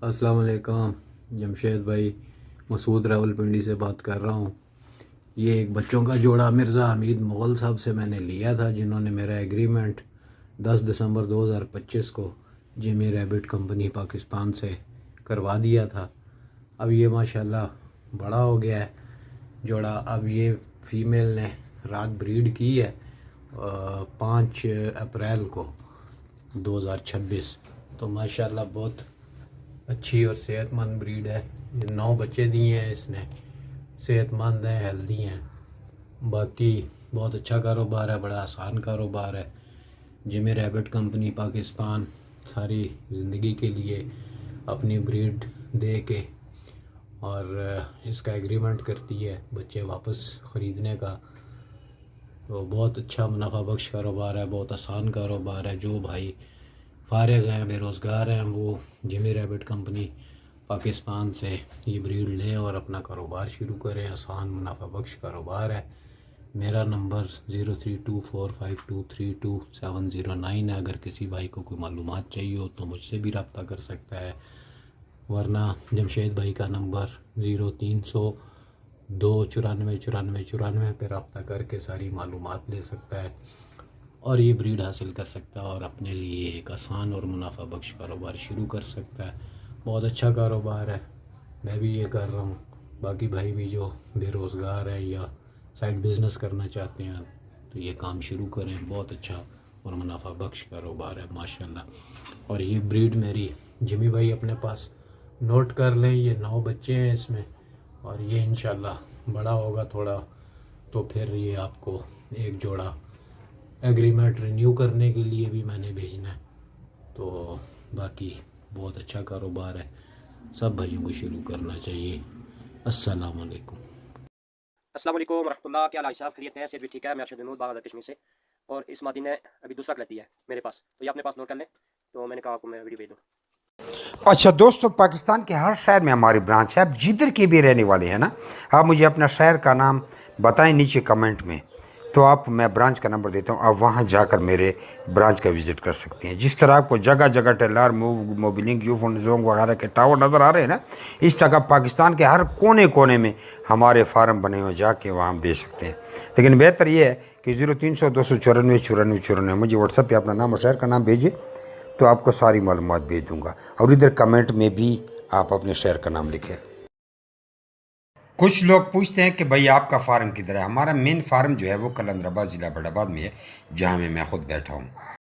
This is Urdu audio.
السلام علیکم، جمشید بھائی مسعود راول پنڈی سے بات کر رہا ہوں۔ یہ ایک بچوں کا جوڑا مرزا حمید مغل صاحب سے میں نے لیا تھا، جنہوں نے میرا ایگریمنٹ 10 دسمبر 2025 کو جیمی ریبٹ کمپنی پاکستان سے کروا دیا تھا۔ اب یہ ماشاءاللہ بڑا ہو گیا ہے جوڑا۔ اب یہ فیمیل نے رات بریڈ کی ہے 5 اپریل کو 2026، تو ماشاءاللہ بہت اچھی اور صحت مند بریڈ ہے۔ یہ 9 بچے دیے ہیں اس نے، صحت مند ہیں، ہیلدی ہیں۔ باقی بہت اچھا کاروبار ہے، بڑا آسان کاروبار ہے۔ جیمی ریبٹ کمپنی پاکستان ساری زندگی کے لیے اپنی بریڈ دے کے اور اس کا ایگریمنٹ کرتی ہے بچے واپس خریدنے کا۔ تو بہت اچھا منافع بخش کاروبار ہے، بہت آسان کاروبار ہے۔ جو بھائی فارغ ہیں، بے روزگار ہیں، وہ جیمی ریبٹ کمپنی پاکستان سے یہ بریڈ لیں اور اپنا کاروبار شروع کریں۔ آسان منافع بخش کاروبار ہے۔ میرا نمبر 0324523279 ہے۔ اگر کسی بھائی کو کوئی معلومات چاہیے ہو تو مجھ سے بھی رابطہ کر سکتا ہے، ورنہ جمشید بھائی کا نمبر 0302949494 پہ رابطہ کر کے ساری معلومات لے سکتا ہے اور یہ بریڈ حاصل کر سکتا ہے اور اپنے لیے ایک آسان اور منافع بخش کاروبار شروع کر سکتا ہے۔ بہت اچھا کاروبار ہے، میں بھی یہ کر رہا ہوں۔ باقی بھائی بھی جو بے روزگار ہے یا سائڈ بزنس کرنا چاہتے ہیں تو یہ کام شروع کریں، بہت اچھا اور منافع بخش کاروبار ہے ماشاءاللہ۔ اور یہ بریڈ میری جمی بھائی اپنے پاس نوٹ کر لیں، یہ 9 بچے ہیں اس میں، اور یہ انشاءاللہ بڑا ہوگا تھوڑا تو پھر یہ آپ کو ایک جوڑا ایگریمنٹ رینیو کرنے کے لیے بھی میں نے بھیجنا ہے۔ تو باقی بہت اچھا کاروبار ہے، سب بھائیوں کو شروع کرنا چاہیے۔ السلام علیکم۔ السلام علیکم ورحمۃ اللہ، کیا حال صاحب؟ خیریت ہے؟ صحت بھی ٹھیک ہے؟ میں ارشد محمود باغ کشمیر سے، اور اس مادی نے ابھی دوسرا کلر دیا ہے میرے پاس، تو یہ اپنے پاس نوٹ کر لیں۔ تو میں نے کہا آپ کو میں ویڈیو بھیج دوں۔ اچھا دوستو، پاکستان کے ہر شہر میں ہماری برانچ ہے۔ آپ جدھر کے بھی رہنے والے ہیں نا، آپ مجھے اپنا شہر کا نام بتائیں نیچے کمنٹ میں، تو میں برانچ کا نمبر دیتا ہوں، آپ وہاں جا کر میرے برانچ کا وزٹ کر سکتے ہیں۔ جس طرح آپ کو جگہ جگہ Telenor Mobilink Ufone Zong وغیرہ کے ٹاور نظر آ رہے ہیں نا، اس طرح پاکستان کے ہر کونے کونے میں ہمارے فارم بنے ہوئے، جا کے وہاں ہم دے سکتے ہیں۔ لیکن بہتر یہ ہے کہ 0300 294 94 مجھے واٹس ایپ پہ اپنا نام اور شہر کا نام بھیجیں، تو آپ کو ساری معلومات بھیج دوں گا، اور ادھر کمنٹ میں بھی آپ اپنے شہر کا نام لکھیں۔ کچھ لوگ پوچھتے ہیں کہ بھائی آپ کا فارم کدھر ہے؟ ہمارا مین فارم جو ہے وہ قلندر آباد ضلع بڑھ آباد میں ہے، جہاں میں خود بیٹھا ہوں۔